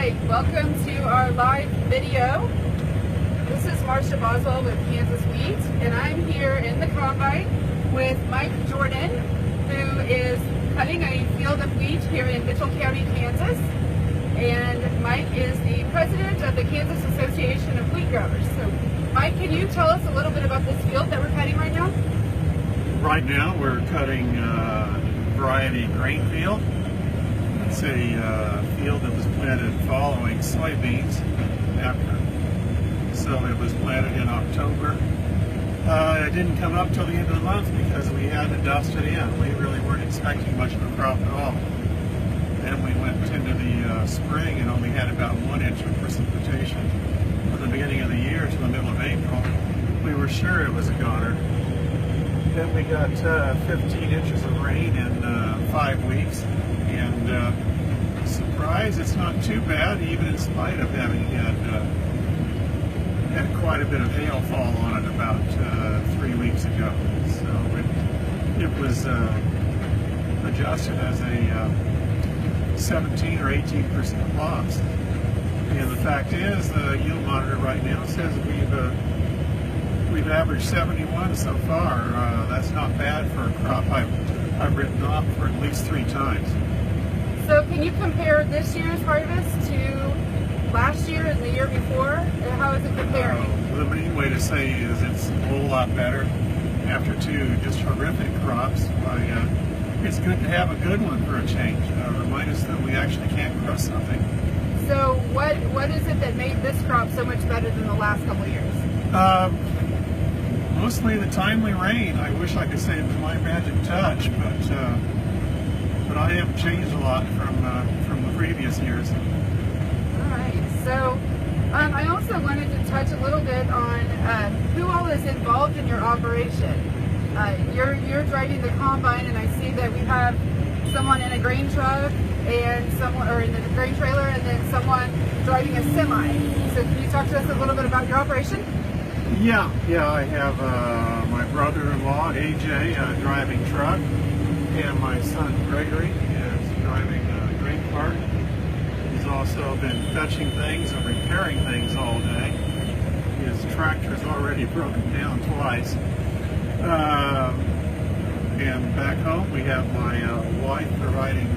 right, welcome to our live video. This is Marsha Boswell with Kansas Wheat, and I'm here in the combine with Mike Jordan, who is cutting a field of wheat here in Mitchell County, Kansas. And Mike is the president of the Kansas Association of Wheat Growers. So, Mike, can you tell us a little bit about this field that we're cutting right now? Right now, we're cutting variety grain field. It's a field that was planted following soybeans after. So it was planted in October. It didn't come up till the end of the month because we had to dust it in. We really weren't expecting much of a crop at all. Then we went into the spring and only had about 1 inch of precipitation. From the beginning of the year to the middle of April, we were sure it was a goner. Then we got 15 inches of rain in 5 weeks, and surprise, it's not too bad, even in spite of having had quite a bit of hail fall on it about 3 weeks ago. So it was adjusted as a 17 or 18% loss. And the fact is, the yield monitor right now says we've averaged 71 so far. That's not bad for a crop I've written off for at least 3 times. So can you compare this year's harvest to last year and the year before? How is it comparing? The main way to say is it's a whole lot better after 2 just horrific crops. It's good to have a good one for a change. Remind us that we actually can grow something. So what is it that made this crop so much better than the last couple of years? Mostly the timely rain. I wish I could say it was my magic touch, but I have changed a lot from the previous years. All right. So I also wanted to touch a little bit on who all is involved in your operation. You're driving the combine, and I see that we have someone in a grain truck and someone, or in the grain trailer, and then someone driving a semi. So can you talk to us a little bit about your operation? Yeah, I have my brother-in-law, AJ, driving truck, and my son, Gregory, is driving a grain cart. He's also been fetching things and repairing things all day. His tractor's already broken down twice. And back home, we have my wife providing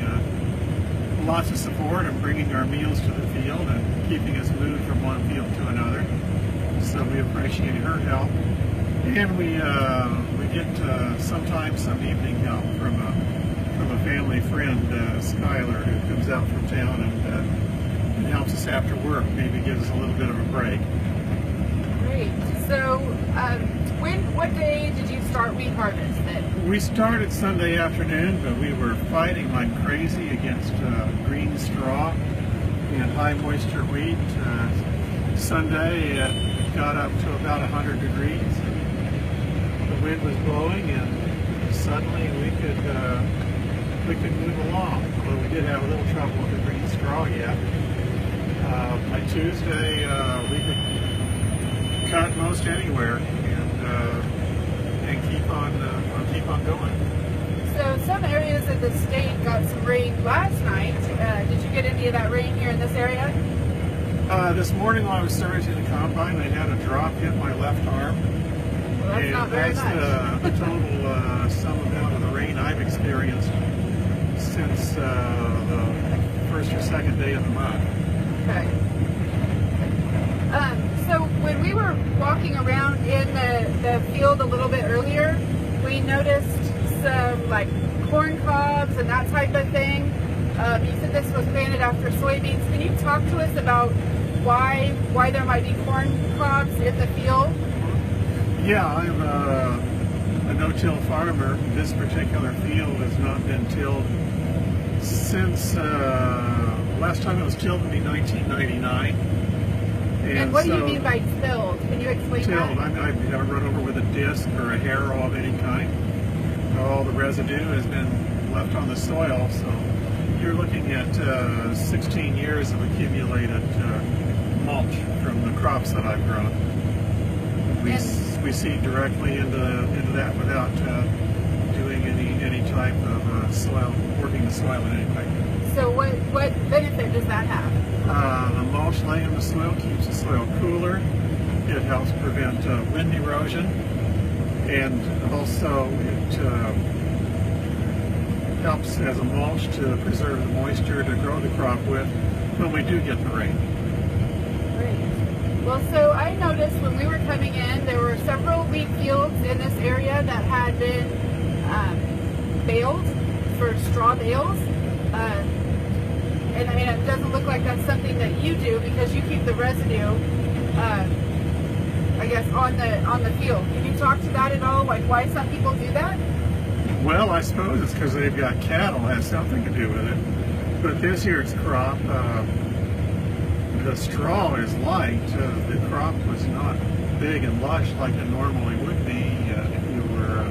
lots of support and bringing our meals to the field and keeping us moved from one field to another. So we appreciate her help, and we get sometimes some evening help from a family friend, Skylar, who comes out from town and helps us after work. Maybe gives us a little bit of a break. Great. So, what day did you start wheat harvest then? We started Sunday afternoon, but we were fighting like crazy against green straw and high moisture wheat. Sunday it got up to about 100 degrees. The wind was blowing, and suddenly we could move along. Although we did have a little trouble with the green straw yet. By Tuesday, we could cut most anywhere and keep on going. So some areas of the state got some rain last night. Did you get any of that rain here in this area? This morning while I was servicing the combine, I had a drop hit my left arm. Well, that's not very much. The total sum amount of the rain I've experienced since the first or second day of the month. Okay. So when we were walking around in the field a little bit earlier, we noticed some like corn cobs and that type of thing. You said this was planted after soybeans. Can you talk to us about why there might be corn cobs in the field? Yeah, I'm a no-till farmer. This particular field has not been tilled since last time it was tilled would be 1999. And what do you mean by tilled? Can you explain that? Tilled, I've never run over with a disc or a harrow of any kind. All the residue has been left on the soil, so you're looking at 16 years of accumulated mulch from the crops that I've grown. We seed directly into that without doing any type of soil, working the soil in any way. So what benefit does that have? The mulch laying in the soil keeps the soil cooler. It helps prevent wind erosion, and also it helps as a mulch to preserve the moisture to grow the crop with when we do get the rain. Great. Well, so I noticed when we were coming in, there were several wheat fields in this area that had been baled for straw bales. And it doesn't look like that's something that you do because you keep the residue, I guess, on the field. Can you talk to that at all? Like why some people do that? Well, I suppose it's because they've got cattle, has something to do with it. But this year's crop, the straw is light. The crop was not big and lush like it normally would be if you were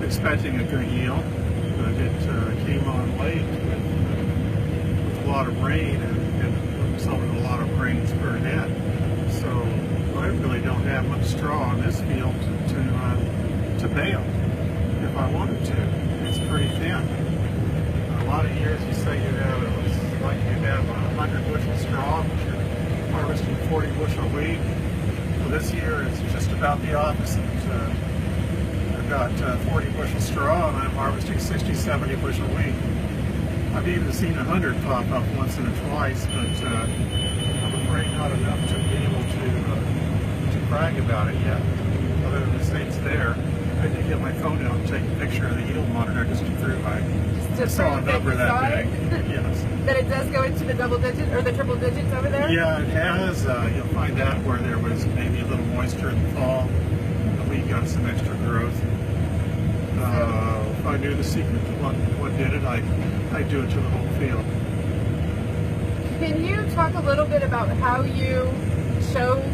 expecting a good yield. But it came on late with a lot of rain and resulted in a lot of grains per head. So I really don't have much straw on this field to bale if I wanted to. It's pretty thin. A lot of years you say you have, it looks like you have 100 bushel straw, but you're harvesting 40 bushel wheat. Well, this year it's just about the opposite. I've got 40 bushel straw and I'm harvesting 60, 70 bushel wheat. I've even seen 100 pop up once and twice, but I'm afraid not enough to be able to brag about it yet. Other than the state's there. I did get my phone out and take a picture of the yield monitor just to prove I saw a number that big. Yes. That it does go into the double digits or the triple digits over there? Yeah, it has. You'll find out where there was maybe a little moisture in the fall. We got some extra growth. If I knew the secret to what did it, I'd do it to the whole field. Can you talk a little bit about how you chose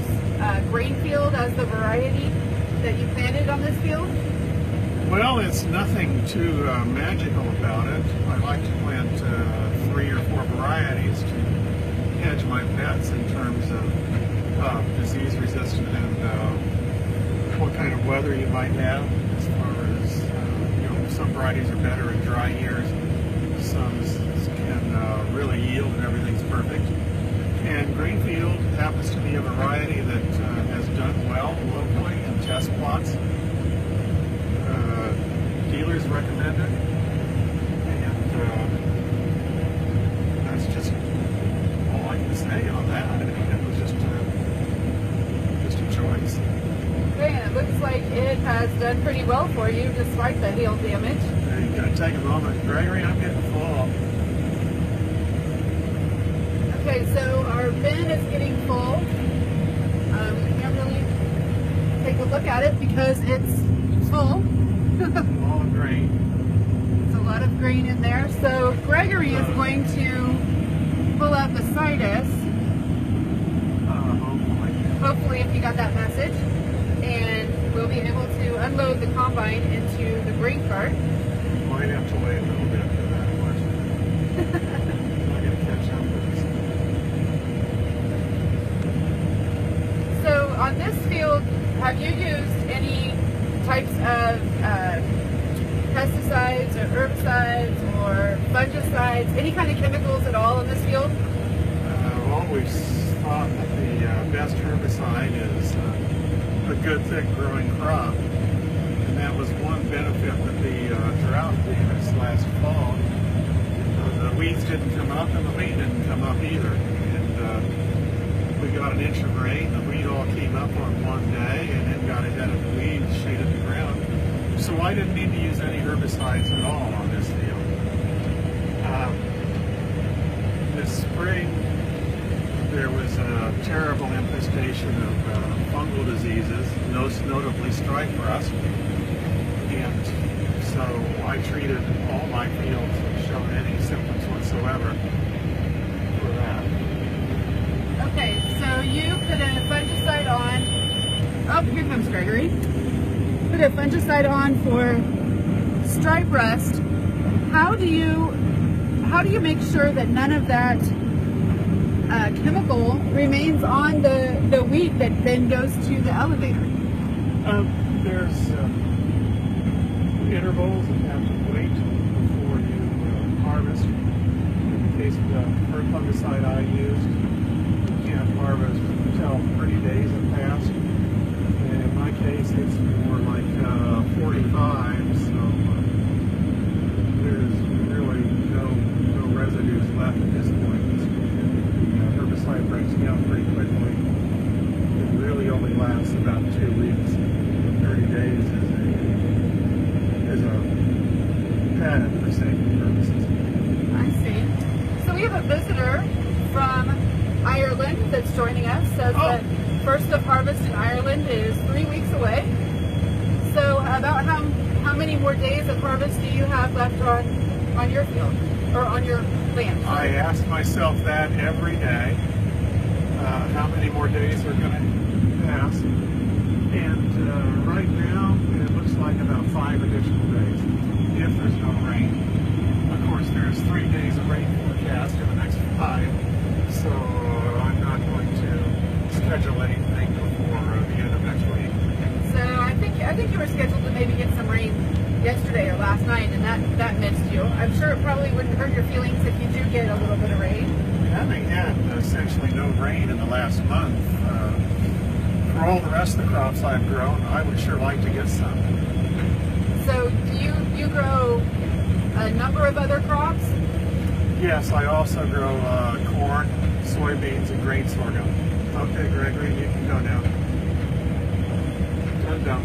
Grainfield as the variety that you planted on this field? Well, it's nothing too magical about it. I like to plant 3 or 4 varieties to hedge my bets in terms of disease resistant and what kind of weather you might have. As far as some varieties are better in dry years, some can really yield and everything's perfect. And Grainfield happens to be a variety that has done well locally in test plots. Dealers recommend it, and that's just all I can say on that. It was just a choice. Okay, and it looks like it has done pretty well for you despite the hail damage. You gotta take a moment, Gregory. I'm getting full. Okay, so our bin is getting full. We can't really take a look at it because it's full. All of grain. There's a lot of grain in there. So Gregory is going to pull out the Sidus. Hopefully, if you got that message, and we'll be able to unload the combine into the grain cart. Might have to wait a little bit for that one. I'm gonna catch up with this. So on this field, have you used any types of pesticides or herbicides or fungicides, any kind of chemicals at all in this field? I've always thought that the best herbicide is a good thick growing crop, and that was one benefit that the drought gave us last fall. The weeds didn't come up and the wheat didn't come up either, and we got an inch of rain. The wheat all came up on one day and then got ahead of the weeds, shaded the ground. So I didn't need to use any herbicides at all on this field. This spring, there was a terrible infestation of fungal diseases, most notably stripe rust. And so I treated all my fields that showed any symptoms whatsoever for that. Okay, so you put a fungicide on. Oh, here comes Gregory. Put a fungicide on for stripe rust. How do you make sure that none of that chemical remains on the wheat that then goes to the elevator? There's intervals that have to wait before you harvest. In the case of the fungicide I used, you can't harvest until 30 days have passed. And in my case, it's more like 45, so there's really no residues left at this point. The herbicide breaks down pretty quickly. It really only lasts about 2 weeks. 30 days is a patent for safety purposes. I see. So we have a visitor from Ireland that's joining us. Says that first of harvest in Ireland is 3 weeks away. So about how many more days of harvest do you have left on your field or on your land? I ask myself that every day. How many more days are going to pass? And right now it looks like about 5 additional days if there's no rain. Of course, there's 3 days of rain forecast in the next 5, so I'm not going to schedule anything before the end of next week. So I think you were scheduled to maybe get some rain yesterday or last night, and that missed you. I'm sure it probably wouldn't hurt your feelings if you do get a little bit of rain. Having had essentially no rain in the last month, for all the rest of the crops I've grown, I would sure like to get some. So do you grow a number of other crops? Yes, I also grow corn, soybeans, and grain sorghum. Okay, Gregory, you can go now. I'm done.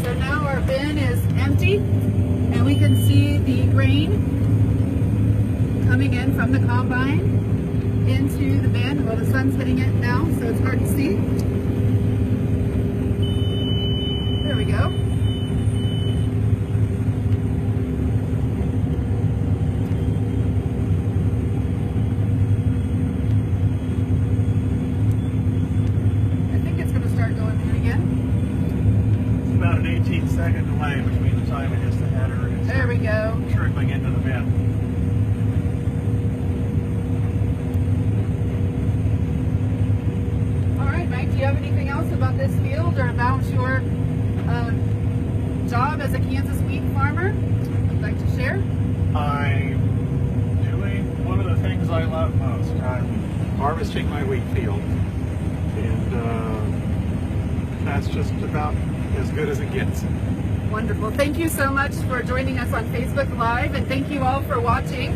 So now our bin is empty, and we can see the grain coming in from the combine into the bin. Well, the sun's hitting it now, so it's hard to see. There we go. I think it's going to start going in again. It's about an 18-second delay between the time it hits the header and it's There we go. trickling into the bin. Mike, do you have anything else about this field or about your job as a Kansas wheat farmer you'd like to share? I'm doing one of the things I love most. I'm harvesting my wheat field, and that's just about as good as it gets. Wonderful. Thank you so much for joining us on Facebook Live, and thank you all for watching.